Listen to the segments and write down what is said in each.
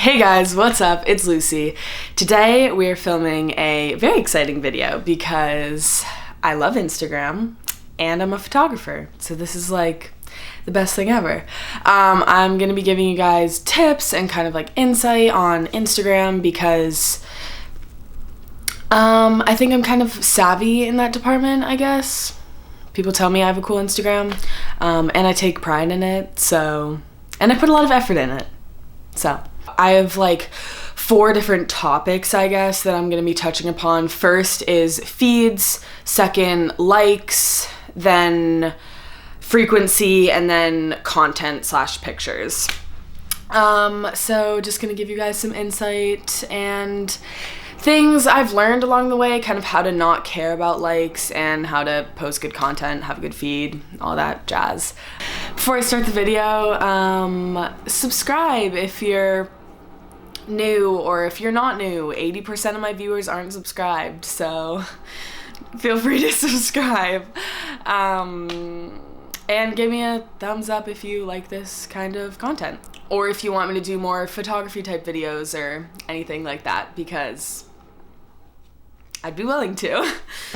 Hey guys, what's up? It's Lucy. Today we're filming a very exciting video because I love Instagram and I'm a photographer. So this is like the best thing ever. I'm gonna be giving you guys tips and kind of like insight on Instagram because I think I'm kind of savvy in that department, I guess. People tell me I have a cool Instagram, and I take pride in it, and I put a lot of effort in it. So I have like 4 different topics, I guess, that I'm going to be touching upon. First is feeds, second likes, then frequency, and then content/pictures. So just going to give you guys some insight and things I've learned along the way, kind of how to not care about likes and how to post good content, have a good feed, all that jazz. Before I start the video, subscribe if you're new, or if you're not new. 80% of my viewers aren't subscribed, so feel free to subscribe. And give me a thumbs up if you like this kind of content, or if you want me to do more photography type videos or anything like that, because I'd be willing to.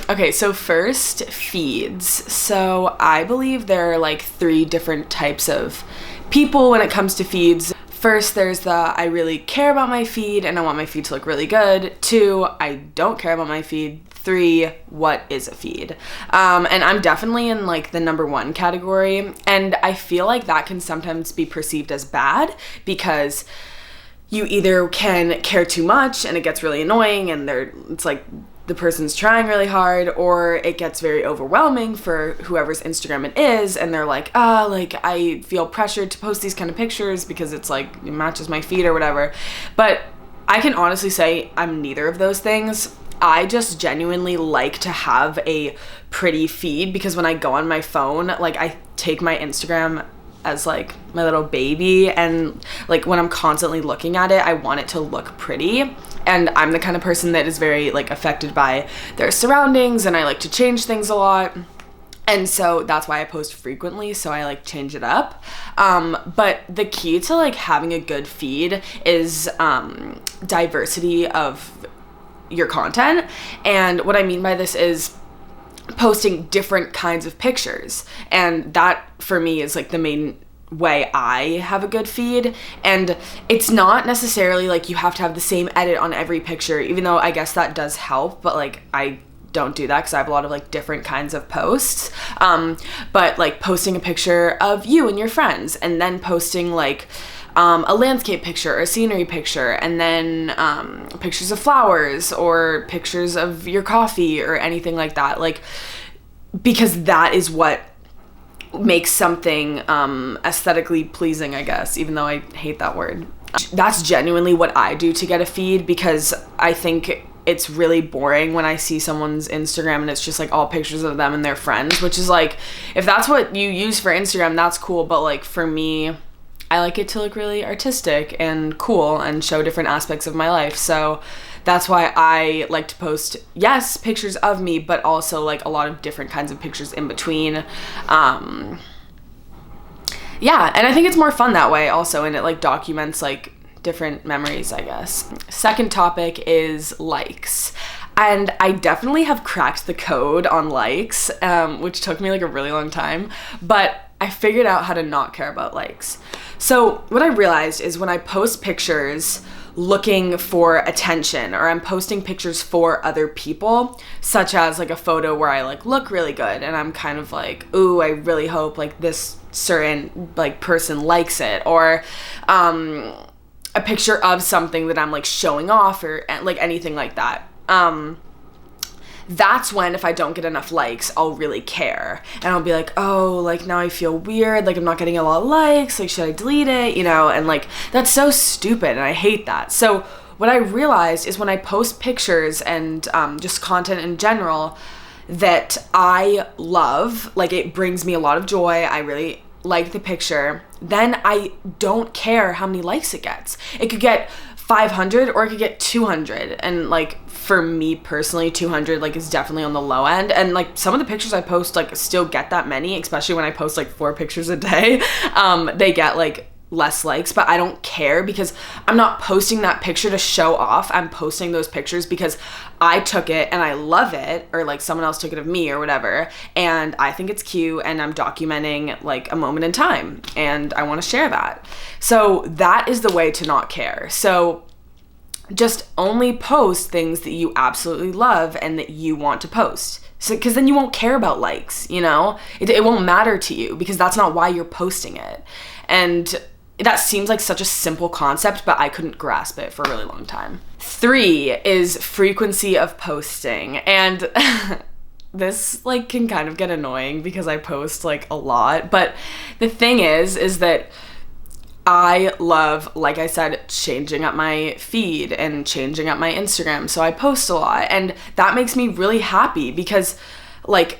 Okay, so first, feeds. So I believe there are like 3 different types of people when it comes to feeds. First, there's the I really care about my feed and I want my feed to look really good. 2, I don't care about my feed. 3, what is a feed? And I'm definitely in like the number 1 category, and I feel like that can sometimes be perceived as bad because you either can care too much and it gets really annoying and it's like the person's trying really hard, or it gets very overwhelming for whoever's Instagram it is and they're like, like I feel pressured to post these kind of pictures because it's like it matches my feed or whatever. But I can honestly say I'm neither of those things. I just genuinely like to have a pretty feed because when I go on my phone, like I take my Instagram as like my little baby, and like when I'm constantly looking at it, I want it to look pretty. And I'm the kind of person that is very like affected by their surroundings, and I like to change things a lot. And so that's why I post frequently, so I like change it up. But the key to like having a good feed is diversity of your content. And what I mean by this is posting different kinds of pictures, and that for me is like the main way I have a good feed. And it's not necessarily like you have to have the same edit on every picture, even though I guess that does help, but like I don't do that because I have a lot of like different kinds of posts. But like posting a picture of you and your friends, and then posting like a landscape picture or a scenery picture, and then pictures of flowers or pictures of your coffee or anything like that, like because that is what makes something aesthetically pleasing, I guess, even though I hate that word. That's genuinely what I do to get a feed, because I think it's really boring when I see someone's Instagram and it's just like all pictures of them and their friends, which is like, if that's what you use for Instagram, that's cool, but like for me, I like it to look really artistic and cool and show different aspects of my life. So that's why I like to post, yes, pictures of me, but also like a lot of different kinds of pictures in between. Yeah, and I think it's more fun that way also, and it like documents like different memories, I guess. Second topic is likes. And I definitely have cracked the code on likes, which took me like a really long time, but I figured out how to not care about likes. So what I realized is when I post pictures looking for attention, or I'm posting pictures for other people, such as like a photo where I like look really good and I'm kind of like, ooh, I really hope like this certain like person likes it, or a picture of something that I'm like showing off, or like anything like that. That's when, if I don't get enough likes, I'll really care. And I'll be like, oh, like now I feel weird, like I'm not getting a lot of likes, like should I delete it, you know? And like, that's so stupid and I hate that. So what I realized is when I post pictures and just content in general that I love, like it brings me a lot of joy, I really like the picture, then I don't care how many likes it gets. It could get 500 or it could get 200, and like for me personally 200 like is definitely on the low end, and like some of the pictures I post like still get that many, especially when I post like 4 pictures a day. They get like less likes, but I don't care because I'm not posting that picture to show off. I'm posting those pictures because I took it and I love it, or like someone else took it of me or whatever, and I think it's cute, and I'm documenting like a moment in time and I want to share that. So that is the way to not care. So just only post things that you absolutely love and that you want to post. So, because then you won't care about likes, you know? It won't matter to you because that's not why you're posting it. And that seems like such a simple concept, but I couldn't grasp it for a really long time. 3 is frequency of posting. And this like can kind of get annoying because I post like a lot. But the thing is that I love, like I said, changing up my feed and changing up my Instagram. So I post a lot, and that makes me really happy because like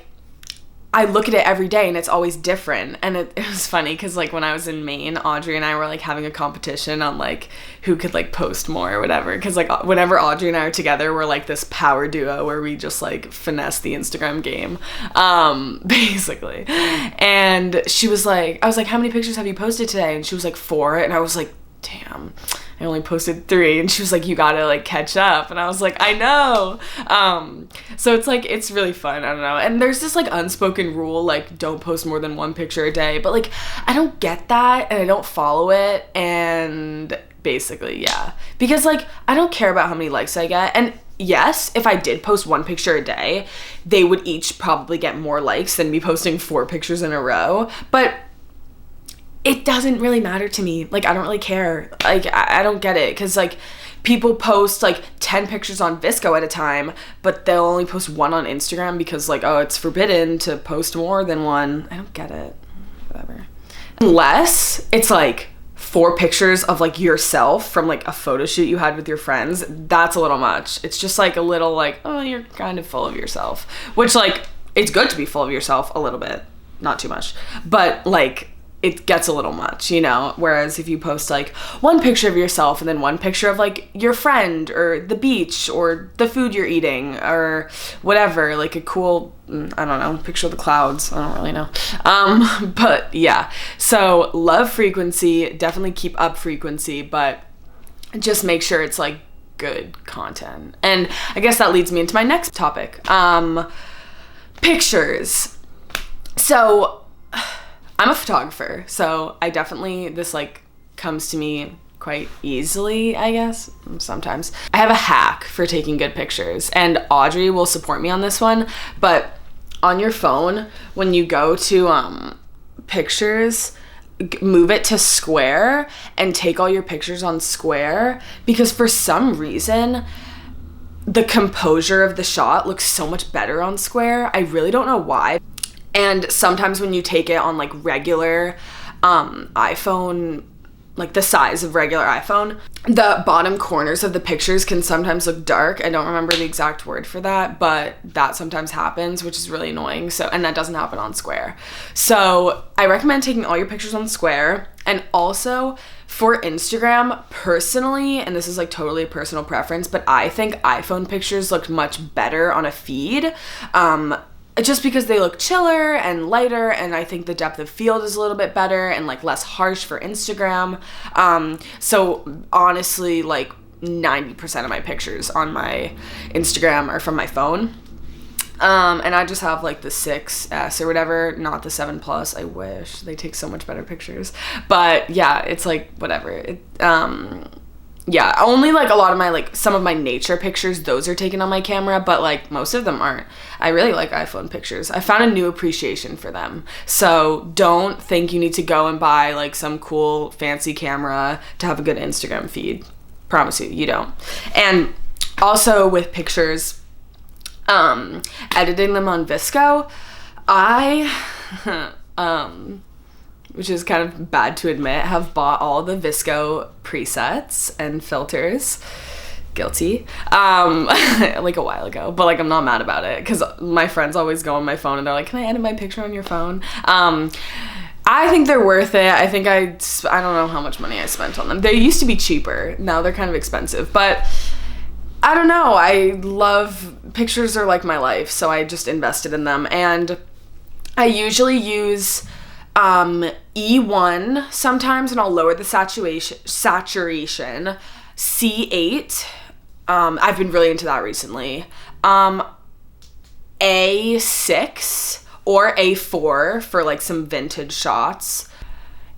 I look at it every day and it's always different. And it was funny because like when I was in Maine, Audrey and I were like having a competition on like who could like post more or whatever. Because like whenever Audrey and I are together, we're like this power duo where we just like finesse the Instagram game, basically. And she was like, I was like, how many pictures have you posted today? And she was like 4. And I was like, damn, I only posted 3. And she was like, you gotta like catch up. And I was like, I know. So it's like, it's really fun. I don't know. And there's this like unspoken rule, like don't post more than 1 picture a day. But like, I don't get that and I don't follow it. And basically, yeah, because like, I don't care about how many likes I get. And yes, if I did post 1 picture a day, they would each probably get more likes than me posting 4 pictures in a row. But it doesn't really matter to me. Like, I don't really care. Like, I don't get it. Because, like, people post, like, 10 pictures on Visco at a time, but they'll only post 1 on Instagram because, like, oh, it's forbidden to post more than 1. I don't get it. Whatever. Unless it's, like, 4 pictures of, like, yourself from, like, a photo shoot you had with your friends. That's a little much. It's just, like, a little, like, oh, you're kind of full of yourself. Which, like, it's good to be full of yourself a little bit. Not too much. But, like, it gets a little much, you know? Whereas if you post like 1 picture of yourself and then 1 picture of like your friend or the beach or the food you're eating or whatever, like a cool, I don't know, picture of the clouds. I don't really know. But yeah, so love frequency, definitely keep up frequency, but just make sure it's like good content. And I guess that leads me into my next topic. Pictures. So I'm a photographer, so I definitely, this like comes to me quite easily, I guess, sometimes. I have a hack for taking good pictures, and Audrey will support me on this one, but on your phone, when you go to pictures, move it to square and take all your pictures on square, because for some reason, the composure of the shot looks so much better on square. I really don't know why. And sometimes when you take it on like regular iPhone, like the size of regular iPhone, the bottom corners of the pictures can sometimes look dark. I don't remember the exact word for that, but that sometimes happens, which is really annoying. So, and that doesn't happen on square. So I recommend taking all your pictures on square. And also for Instagram, personally, and this is like totally a personal preference, but I think iPhone pictures look much better on a feed. Just because they look chiller and lighter, and I think the depth of field is a little bit better and like less harsh for Instagram. So honestly, like 90% of my pictures on my Instagram are from my phone. And I just have like the 6S or whatever, not the 7 Plus. I wish. They take so much better pictures. But yeah, it's like whatever. Yeah, only like a lot of my, like some of my nature pictures, those are taken on my camera, but like most of them aren't. I really like iPhone pictures. I found a new appreciation for them. So don't think you need to go and buy like some cool fancy camera to have a good Instagram feed. Promise you don't. And also with pictures, editing them on Visco, which is kind of bad to admit, have bought all the Visco presets and filters. Guilty. Like a while ago, but like I'm not mad about it because my friends always go on my phone and they're like, can I edit my picture on your phone? I think they're worth it. I think I don't know how much money I spent on them. They used to be cheaper. Now they're kind of expensive, but I don't know. I love pictures are like my life, so I just invested in them. And I usually use E1 sometimes, and I'll lower the saturation. C8. I've been really into that recently. A6 or A4 for like some vintage shots.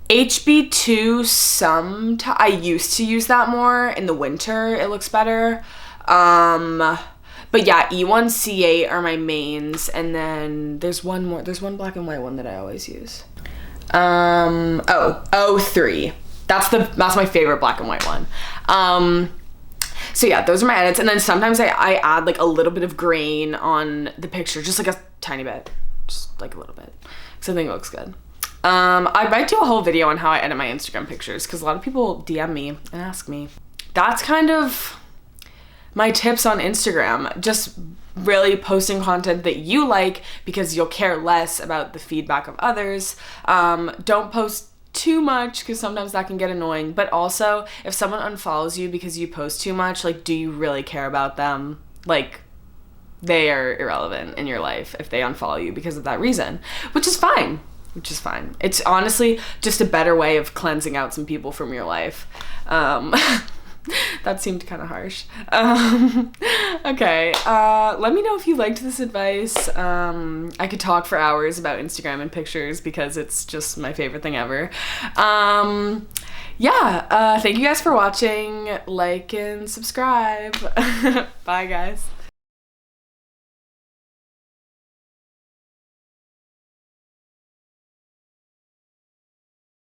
HB2 I used to use that more in the winter. It looks better. But yeah, E1, C8 are my mains, and then there's one more. There's one black and white one that I always use. O3. That's my favorite black and white one. So yeah, those are my edits, and then sometimes I add like a little bit of grain on the picture, just like a tiny bit, just like a little bit, because I think it looks good. I might do a whole video on how I edit my Instagram pictures, because a lot of people DM me and ask me. That's kind of my tips on Instagram. Just really posting content that you like, because you'll care less about the feedback of others. Don't post too much, because sometimes that can get annoying, but also if someone unfollows you because you post too much, like, do you really care about them? Like, they are irrelevant in your life if they unfollow you because of that reason, which is fine. It's honestly just a better way of cleansing out some people from your life. That seemed kind of harsh. Okay, let me know if you liked this advice. I could talk for hours about Instagram and pictures because it's just my favorite thing ever. Yeah, thank you guys for watching. Like and subscribe. Bye, guys.